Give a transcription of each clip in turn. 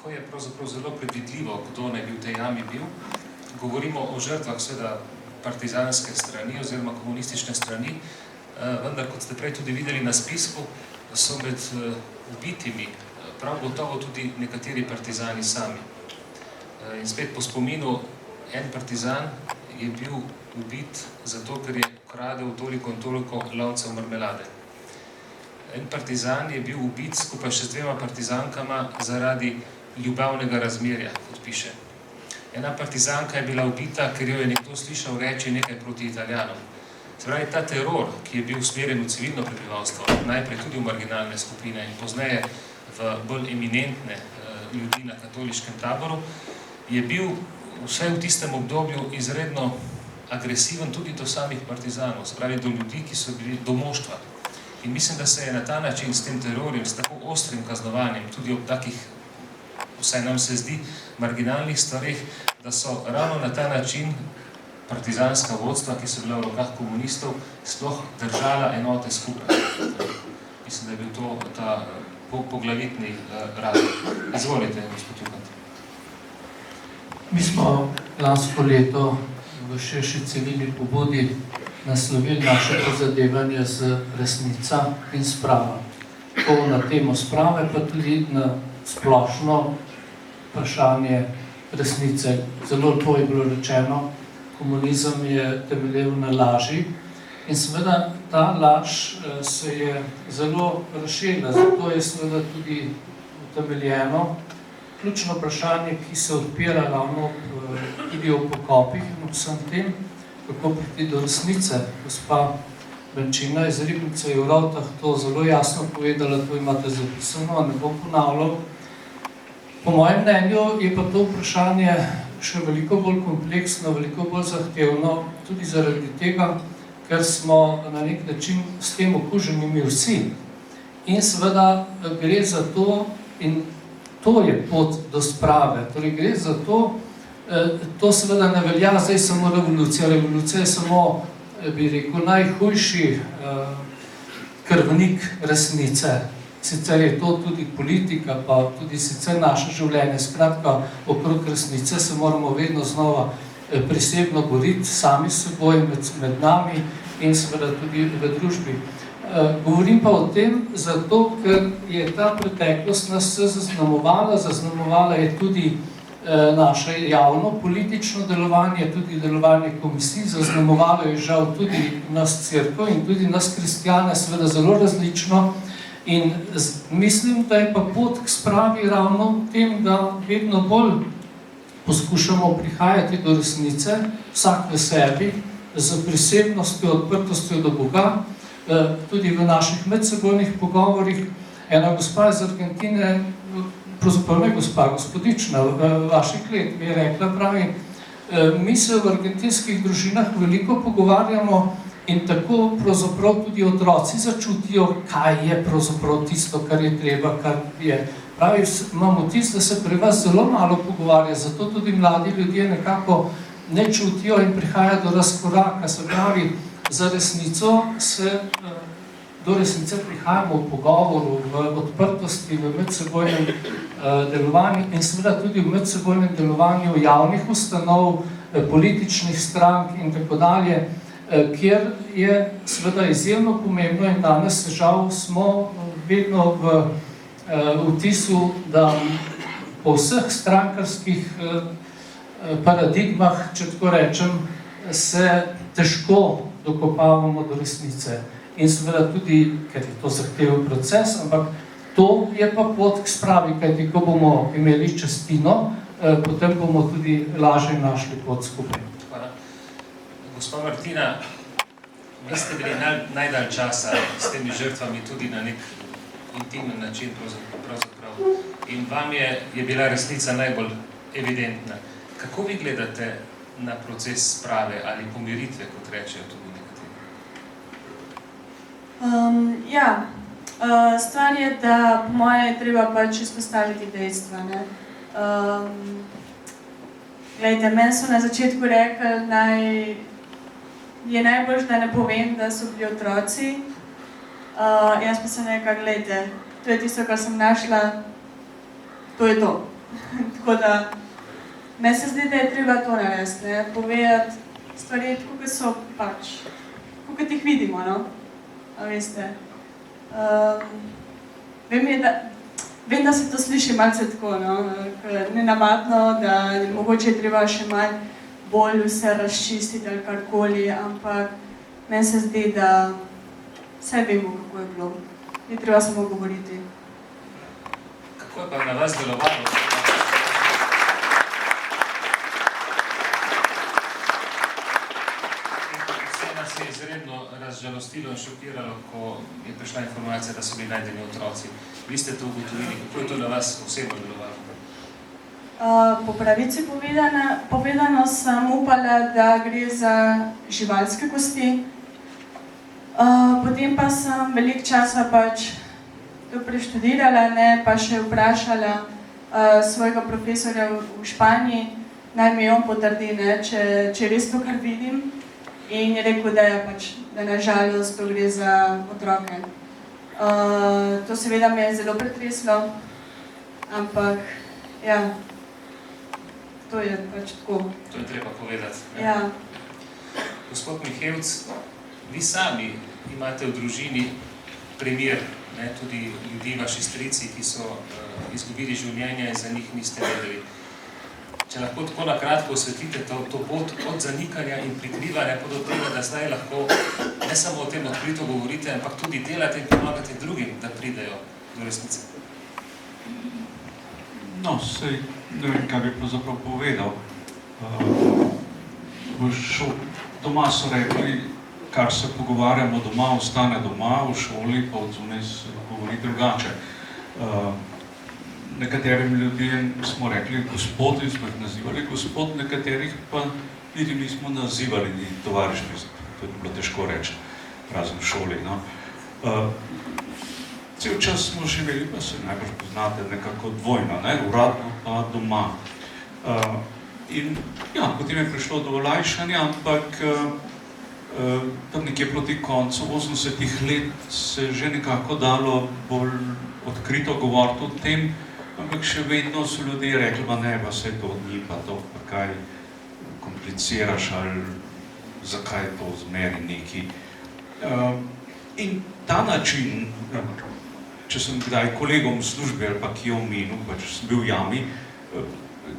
ko je pravzaprav zelo predvidljivo, kdo naj bi v tej jami bil. Govorimo o žrtvah seveda partizanske strani oziroma komunistične strani, vendar, kot ste prej tudi videli na spisku, so med ubitimi prav gotovo tudi nekateri partizani sami. In spet po spominu, en partizan je bil ubit zato, ker je ukradel toliko in toliko loncev marmelade. En partizan je bil ubit skupaj še z 2 partizankama zaradi ljubavnega razmerja, kot piše. Ena partizanka je bila ubita, ker jo je nekdo slišal reči nekaj proti Italijanom. Se pravi, ta teror, ki je bil usmerjen v civilno prebivalstvo, najprej tudi v marginalne skupine in pozneje v bolj eminentne ljudi na katoliškem taboru, je bil vsaj v tistem obdobju izredno agresiven tudi do samih partizanov, se pravi do ljudi, ki so bili do moštva. In mislim, da se je na ta način s tem terorjem, s tako ostrim kaznovanjem, tudi ob takih, vsaj nam se zdi, marginalnih stvareh, da so ravno na ta način partizanska vodstva, ki so bila v rokah komunistov, sploh držala enote skupaj. Mislim, da je bil to ta poglavitni razlog. Izvolite, gospod Jukant. Mi smo lansko leto v širši civilni pobudi naslovili naše prizadevanje z resnica in sprava. To na temo sprave, pa tudi na splošno vprašanje resnice. Zelo lepo je bilo rečeno, komunizem je temeljil na laži in seveda ta laž se je zelo razširila, zato je seveda tudi utemeljeno ključno vprašanje, ki se odpira ravno tudi o pokopih in vsem tem, kako priti do resnice. Gospa Benčina iz Ribnice je v Rovtah to zelo jasno povedala, to imate zapisano, ne bom ponavljal. Po mojem mnenju je pa to vprašanje še veliko bolj kompleksno, veliko bolj zahtevno, tudi zaradi tega, ker smo na nek način s tem okuženimi vsi. In seveda gre za to, in to je pot do sprave, torej gre za to, to seveda ne velja zdaj samo revolucija. Revolucija je samo, bi rekel, najhujši krvnik resnice. Sicer je to tudi politika, pa tudi sicer naše življenje. Skratka, okrog resnice se moramo vedno znova prisebno boriti, sami s seboj, med nami in seveda tudi v družbi. Govorim pa o tem zato, ker je ta preteklost nas vse zaznamovala je tudi naše javno politično delovanje, tudi delovanje komisij, zaznamovalo je žal tudi nas cerkev in tudi nas kristjane, seveda zelo različno. In mislim, da je pa pot k spravi ravno v tem, da vedno bolj poskušamo prihajati do resnice, vsak v sebi, z prisebnostjo, odprtostjo do Boga, tudi v naših medsebojnih pogovorih. Ena gospa iz Argentine, pravzaprav ne gospa, gospodična, vaših let, mi je rekla, pravi, mi se v argentinskih družinah veliko pogovarjamo in tako pravzaprav tudi otroci začutijo, kaj je pravzaprav tisto, kar je treba, kar je. Pravi, imamo tisto, da se pri vas zelo malo pogovarja, zato tudi mladi ljudje nekako ne čutijo in prihaja do razkoraka. Se pravi, za resnico do resnice prihajamo v pogovoru, v odprtosti, v medsebojnem delovanju in seveda tudi v medsebojnem delovanju javnih ustanov, političnih strank in tako dalje, kjer je seveda izjemno pomembno in danes žal smo vedno v vtisu, da po vseh strankarskih paradigmah, če tako rečem, se težko dokopavamo do resnice. In seveda tudi, ker je to zahteven proces, ampak to je pa pot k spravi, kajti ko bomo imeli častino, potem bomo tudi lažje našli pot skupaj. Hvala. Gospa Martina, vi ste bili najdalj časa s temi žrtvami tudi na nek intimen način pravzaprav. In vam je bila resnica najbolj evidentna. Kako vi gledate na proces sprave ali pomiritve, kot rečejo tudi nekateri? Stvar je, da po moje je treba pač izpostaviti dejstva. Glejte, meni so na začetku rekli, je najbolj, da ne povem, da so bili otroci. Jaz pa sem rekla, glejte, to je tisto, kar sem našla, to je to. Tako da, meni se zdi, da je treba to narediti, ne? Povedati stvari, tako kot so pač, tako kot jih vidimo, no? A veste. Vem, da se to sliši malce tako, no? Nenavadno, da mogoče je treba še malo bolj vse razčistiti ali karkoli, ampak meni se zdi, da vse vemo, kako je bilo. Ni treba samo govoriti. Kako je pa na vas delovalo? Vse nas je izredno razžalostilo in šokiralo, ko je prišla informacija, da so bili najdeni otroci. Vi ste to ugotovili, kako je to na vas osebno delovalo? Po pravici povedano sem upala, da gre za živalske kosti. Potem pa sem veliko časa pač to preštudirala, ne, pa še vprašala svojega profesorja v Španiji, naj mi on potrdi, ne, če res to, kar vidim. In je rekel, da je pač, da nažalost to gre za otroke. To seveda me je zelo pretreslo, ampak ja, to je pač tako. To je treba povedati. Ne? Ja. Gospod Mihevc, vi sami imate v družini primer, ne, tudi ljudi, vaši strici, ki so izgubili življenje in za njih niste vedeli. Če lahko tako na kratko osvetlite to pot od zanikanja in prikrivanja pa do tega, da zdaj lahko ne samo o tem odkrito govorite, ampak tudi delate in pomagate drugim, da pridejo do resnice. No, sej, ne vem, kaj bi pravzaprav povedal. Doma so rekli, kar se pogovarjamo doma, ostane doma, v šoli pa od zunaj se govori drugače. Nekaterim ljudem smo rekli gospod in smo jih nazivali gospod, nekaterih pa niti nismo nazivali ni tovariški, to je bilo težko reči, razen v šoli. No. Cel čas smo živeli, pa se najbolj poznate, nekako dvojno, ne? Uradno pa doma. In ja, potem je prišlo do olajšanja, ampak tam nekje proti koncu 80-ih let se že nekako dalo bolj odkrito govoriti o tem, ampak še vedno so ljudje rekli, pa ne, pa vse to ni, pa to, pa kaj kompliciraš ali zakaj to zmeri neki. In ta način, če sem kdaj kolegom v službi ali pa ki je omenil, pa če sem bil v jami,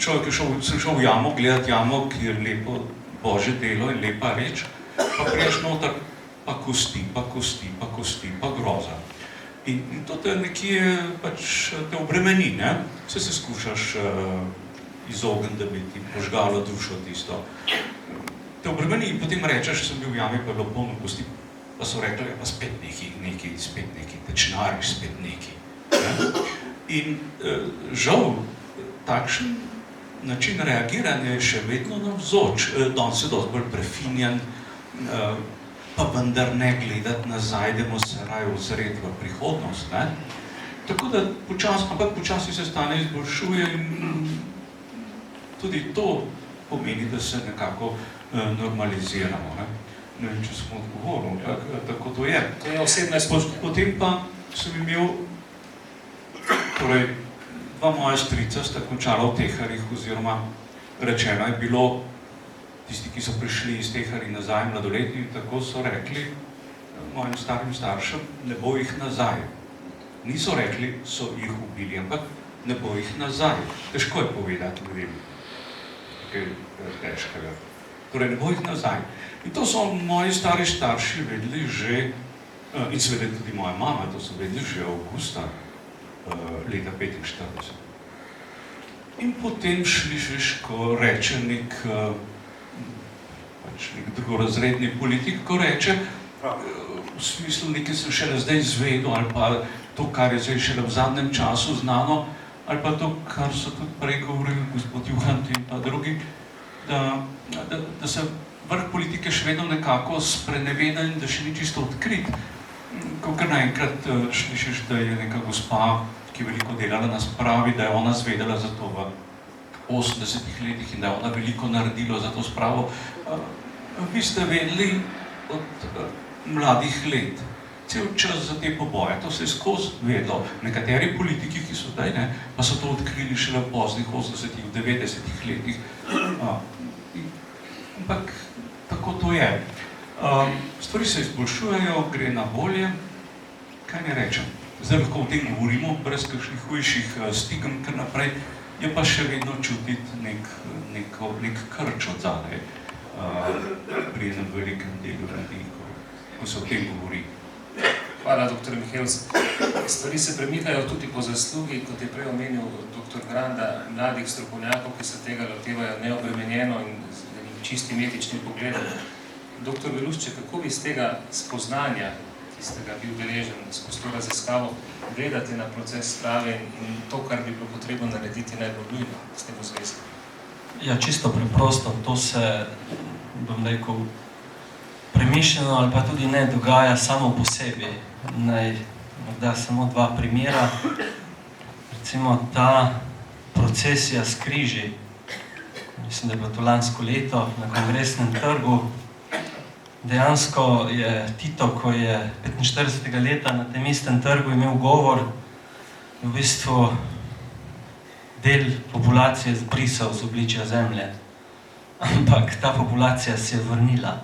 človek sem šel v jamo, gledati jamo, ki je lepo božje delo in lepa reč, pa priješ noter, pa kosti, pa kosti, pa kosti, pa groza. In to te nekje pač te obremeni, ne? Vse se skušaš izogniti, da bi ti požgalo dušo tisto. Te obremeni in potem rečeš, sem bil v jami, pa je bilo polno kosti, pa so rekli, pa spet neki, tečnariš, spet neki. Ne? In žal, takšen način reagiranja je še vedno navzoč, danes je dosti bolj prefinjen, pa vendar ne gledati nazaj, da se raje ozreti v prihodnost. Ne? Tako da počasi se stanje izboljšuje in tudi to pomeni, da se nekako normaliziramo. Ne vem, če smo odgovorili, tako to je. To je osebna izkušnja. Potem pa sem imel, torej, dva moja strica sta končala v Teharjih, oziroma rečeno je bilo, tisti, ki so prišli iz Teharji nazaj, mladoletni, tako so rekli mojim starim staršem, ne bo jih nazaj. Niso rekli, so jih ubili, ampak ne bo jih nazaj. Težko je povedati ljudem, kaj je težkega. Torej, ne bo jih nazaj. In to so moji stari starši vedeli že, in seveda tudi moja mama, to so vedeli že avgusta leta 1945. In potem slišiš, ko reče nek drugorazredni politik, ko reče, v smislu nekaj sem šele zdaj izvedel, ali pa to, kar je zdaj šele v zadnjem času znano, ali pa to, kar so tudi prej govorili gospod Juhant in pa drugi, da se vrh politike še vedno nekako spreneveda in da še ni čisto odkrit. Ko kar naenkrat slišiš, da je neka gospa, ki je veliko delala na spravi, da je ona zvedela za to v 80-ih letih in da je ona veliko naredila za to spravo. Vi ste vedeli od mladih let. cel čas za te poboje, to se je skozi vedlo. Nekateri politiki, ki so zdaj, pa so to odkrili šele v poznih 80-ih, 90-ih letih. Ampak tako to je. Stvari se izboljšujejo, gre na bolje. Kaj ne rečem? Zdaj lahko o tem govorimo, brez kakšnih hujših stigem kar naprej, je pa še vedno čutiti nek krč od zadaj pri enem velikem delu ljudi, ko se o tem govori. Hvala, dr. Mihels. Stvari se premikajo tudi po zaslugi, kot je prej omenil dr. Granda, mladih strokovnjakov, ki se tega lotevajo neobremenjeno in z čistim etičnim pogledom. Dr. Belušče, kako vi iz tega spoznanja, ki ste ga bil deležen skozi to raziskavo, gledate na proces sprave in to, kar bi bilo potrebno narediti najbolj nujno s tem v zvezi? Ja, čisto preprosto. To se, bom rekel, premišljeno ali pa tudi ne dogaja samo po sebi. Morda samo dva primera. Recimo ta procesija s križi, mislim, da je bilo to lansko leto na Kongresnem trgu. Dejansko je Tito, ko je 45. leta na tem istem trgu imel govor, v bistvu del populacije zbrisal z obličja zemlje. Ampak ta populacija se je vrnila.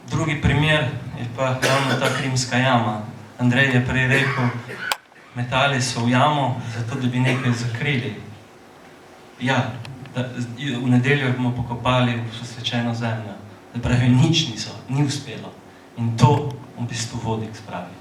Drugi primer je pa ravno ta Krimska jama. Andrej je prej rekel, metali so v jamo, zato da bi nekaj zakrili. Ja, v nedeljo bomo pokopali v posvečeno zemljo. Da pravi, nič ni uspelo. In to v bistvu vodi k spravi.